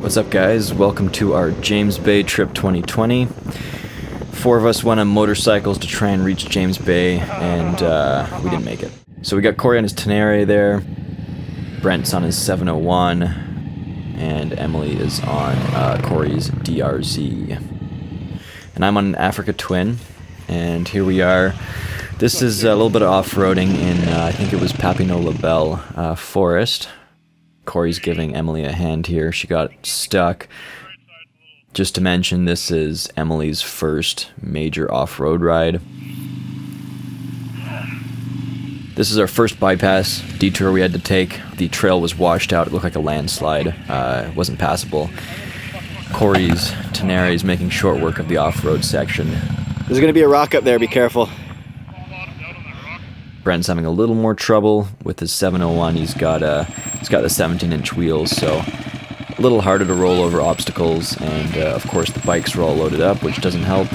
What's up, guys? Welcome to our James Bay trip 2020. 4 of us went on motorcycles to try and reach James Bay, and we didn't make it. So we got Corey on his Tenere there, Brent's on his 701, and Emily is on Corey's DRZ. And I'm on an Africa Twin, and here we are. This is a little bit of off-roading in, I think it was Papineau Labelle Forest. Corey's giving Emily a hand here. She got stuck. Just to mention, this is Emily's first major off-road ride. This is our first bypass detour we had to take. The trail was washed out. It looked like a landslide. It wasn't passable. Corey's Tenere is making short work of the off-road section. There's gonna be a rock up there, be careful. Brent's having a little more trouble with his 701. He's got the 17-inch wheels, so a little harder to roll over obstacles, and of course the bikes are all loaded up, which doesn't help.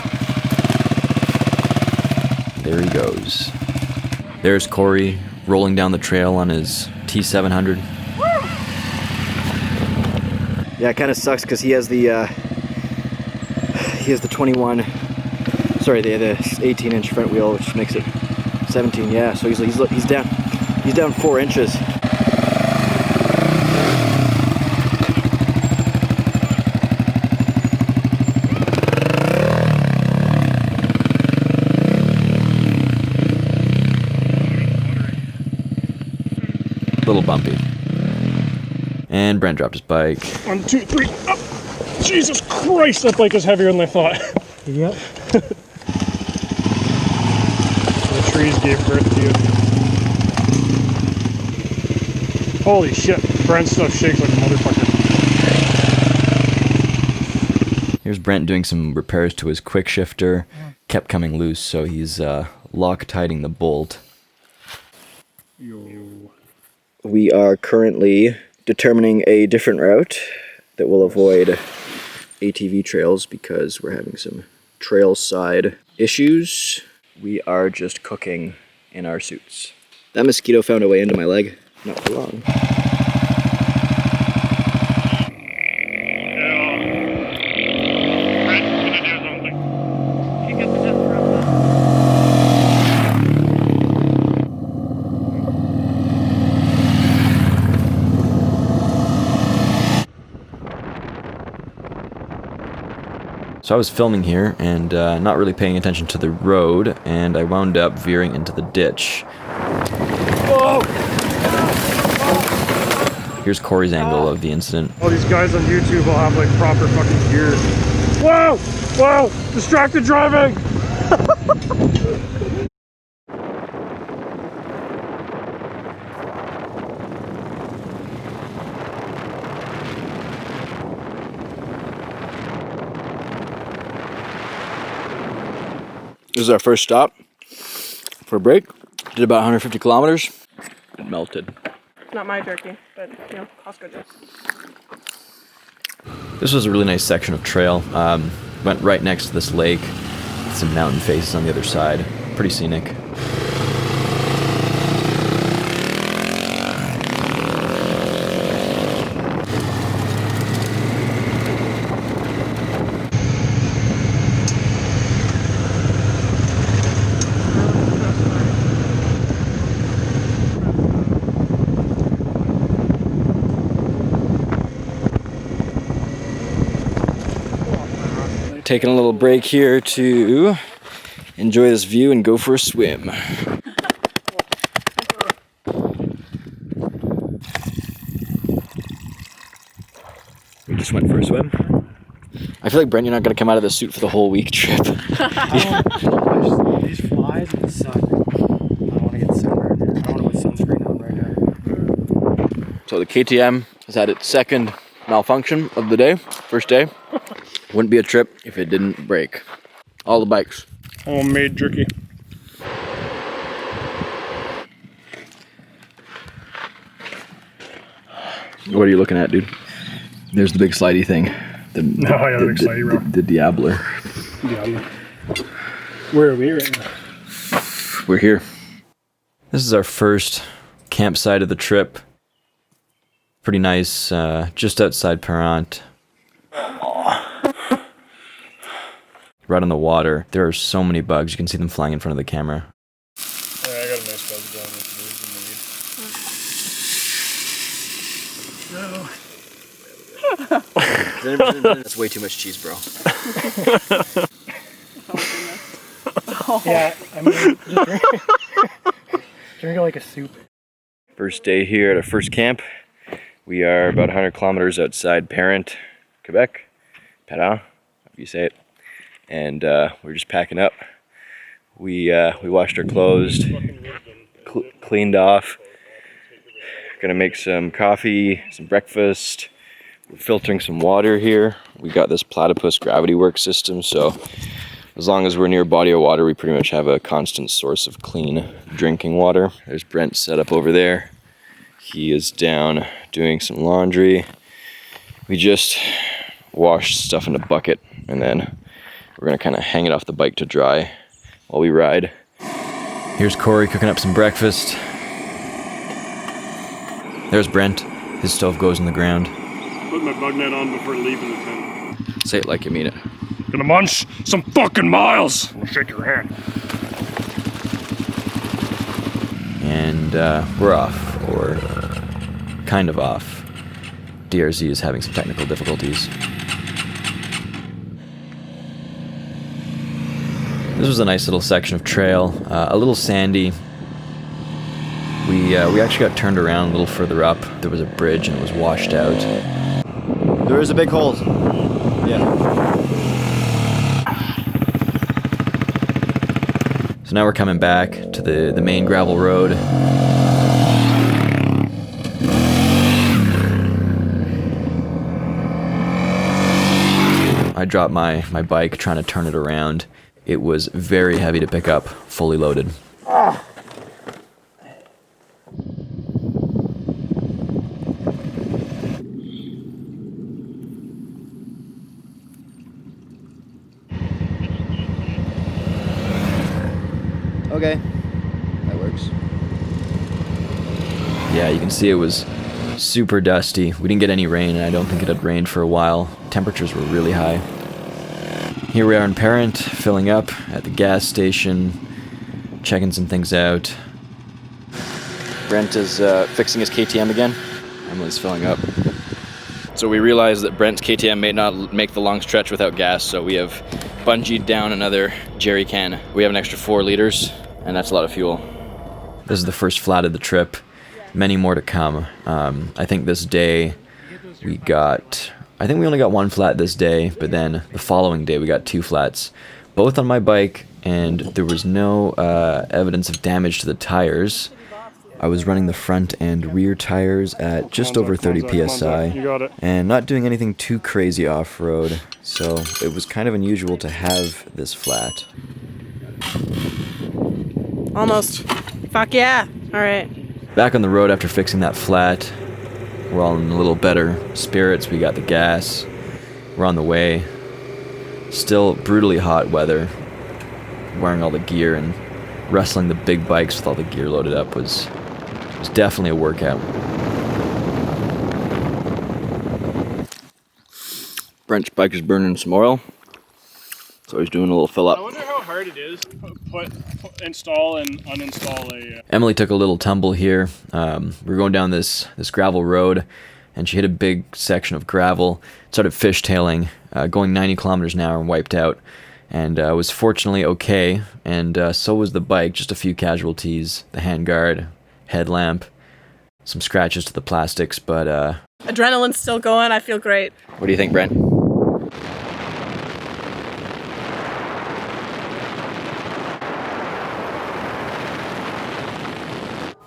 There he goes. There's Corey rolling down the trail on his T700. Yeah, it kind of sucks because he has the 21. Sorry, the 18-inch front wheel, which makes it 17. Yeah, so he's down 4 inches. Little bumpy. And Brent dropped his bike. 1, 2, 3, up! Jesus Christ, that bike is heavier than I thought. Yep. The trees gave birth to you. Holy shit, Brent's stuff shakes like a motherfucker. Here's Brent doing some repairs to his quick shifter. Kept coming loose, so he's Loctiting the bolt. Yo. We are currently determining a different route that will avoid ATV trails because we're having some trail side issues. We are just cooking in our suits. That mosquito found a way into my leg. Not for long. So I was filming here and not really paying attention to the road, and I wound up veering into the ditch. Whoa! Here's Corey's angle of the incident. All these guys on YouTube will have like proper fucking gear. Whoa! Whoa! Distracted driving! This is our first stop for a break. Did about 150 kilometers. It melted. Not my jerky, but you know, Costco jerky. This was a really nice section of trail. Went right next to this lake. Some mountain faces on the other side. Pretty scenic. Taking a little break here to enjoy this view and go for a swim. We just went for a swim. I feel like, Brent, you're not going to come out of the suit for the whole week trip. These flies in the sun. I don't want to get sunburned. I don't want to put sunscreen on right now. So the KTM has had its second malfunction of the day, first day. Wouldn't be a trip if it didn't break. All the bikes. Homemade jerky. What are you looking at, dude? There's the big slidey thing. The big slidey rope. The Diabler. Yeah. Where are we right now? We're here. This is our first campsite of the trip. Pretty nice, just outside Parent. Right on the water, there are so many bugs. You can see them flying in front of the camera. Yeah, I got a nice buzz going with the lead. That's way too much cheese, bro. Yeah, I mean, just drink it like a soup. First day here at our first camp. We are about 100 kilometers outside Parent, Quebec. Perrin, however you say it. And we're just packing up. We washed our clothes, cleaned off. Gonna make some coffee, some breakfast. We're filtering some water here. We got this Platypus Gravity Works system, so as long as we're near a body of water, we pretty much have a constant source of clean drinking water. There's Brent set up over there. He is down doing some laundry. We just washed stuff in a bucket, and then we're gonna kind of hang it off the bike to dry while we ride. Here's Corey cooking up some breakfast. There's Brent. His stove goes in the ground. Put my bug net on before leaving the tent. Say it like you mean it. Gonna munch some fucking miles! We'll shake your hand. And we're off, or kind of off. DRZ is having some technical difficulties. This was a nice little section of trail, a little sandy. We actually got turned around a little further up. There was a bridge and it was washed out. There is a big hole. Yeah. So now we're coming back to the main gravel road. I dropped my bike trying to turn it around. It was very heavy to pick up, fully loaded. Okay, that works. Yeah, you can see it was super dusty. We didn't get any rain, and I don't think it had rained for a while. Temperatures were really high. Here we are in Parent, filling up at the gas station, checking some things out. Brent is fixing his KTM again. Emily's filling up. So we realized that Brent's KTM may not make the long stretch without gas, so we have bungeed down another jerry can. We have an extra 4 liters, and that's a lot of fuel. This is the first flat of the trip. Many more to come. I think this day we only got 1 flat this day, but then the following day we got 2 flats, both on my bike, and there was no evidence of damage to the tires. I was running the front and rear tires at just over 30 psi, You got it. and not doing anything too crazy off-road, so it was kind of unusual to have this flat. Almost. Fuck yeah. All right. Back on the road after fixing that flat. We're all in a little better spirits. We got the gas. We're on the way. Still brutally hot weather. Wearing all the gear and wrestling the big bikes with all the gear loaded up was definitely a workout. Brent's bike is burning some oil, so he's doing a little fill I up. wonder how hard it is to install and uninstall a... Emily took a little tumble here. We're going down this gravel road, and she hit a big section of gravel, started fishtailing, going 90 kilometers an hour and wiped out. And was fortunately okay, and so was the bike, just a few casualties, the handguard, headlamp, some scratches to the plastics, but Adrenaline's still going. I feel great. What do you think, Brent?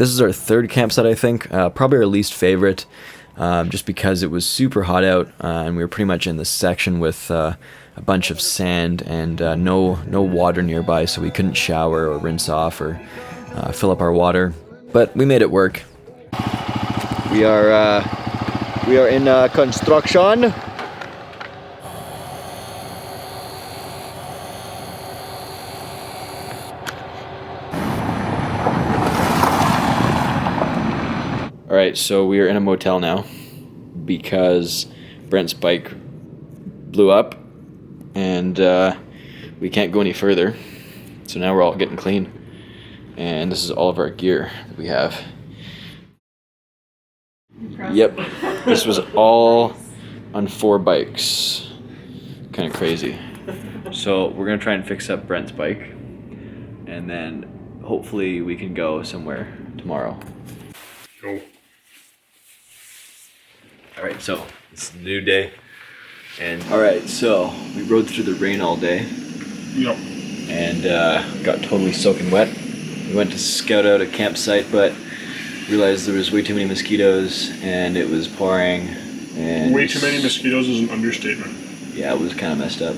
this is our third campsite, I think, probably our least favorite, just because it was super hot out, and we were pretty much in this section with a bunch of sand and no water nearby, so we couldn't shower or rinse off or fill up our water. But we made it work. We are in construction. All right, so we are in a motel now because Brent's bike blew up, and we can't go any further. So now we're all getting clean, and this is all of our gear that we have. Yep, this was all on 4 bikes. Kind of crazy. So we're gonna try and fix up Brent's bike, and then hopefully we can go somewhere tomorrow. Go. All right, so it's a new day, and all right, so we rode through the rain all day, Yep. and got totally soaking wet. We went to scout out a campsite, but realized there was way too many mosquitoes, and it was pouring. And Way too many mosquitoes is an understatement. yeah, it was kind of messed up.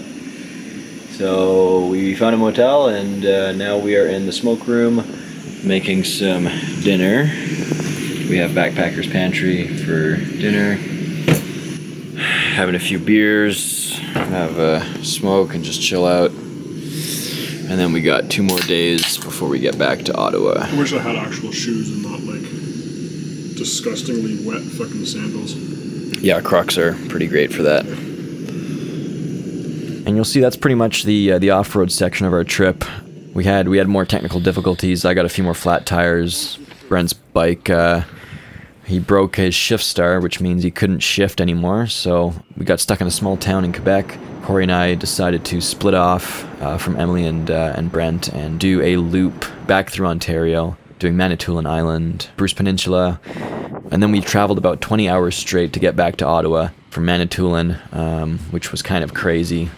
So we found a motel, and now we are in the smoke room making some dinner. We have Backpacker's Pantry for dinner. Having a few beers, have a smoke, and just chill out. And then we got 2 more days before we get back to Ottawa. I wish I had actual shoes and not like disgustingly wet fucking sandals. Yeah, Crocs are pretty great for that. And you'll see that's pretty much the off-road section of our trip. We had more technical difficulties. I got a few more flat tires. Brent's bike, he broke his shift star, which means he couldn't shift anymore. So we got stuck in a small town in Quebec. Corey and I decided to split off from Emily and Brent and do a loop back through Ontario, doing Manitoulin Island, Bruce Peninsula, and then we traveled about 20 hours straight to get back to Ottawa from Manitoulin, which was kind of crazy.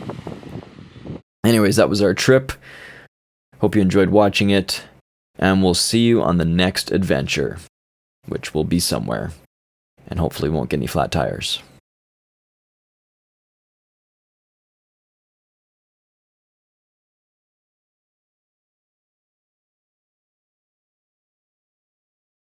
Anyways, that was our trip. Hope you enjoyed watching it, and we'll see you on the next adventure, which will be somewhere, and hopefully won't get any flat tires.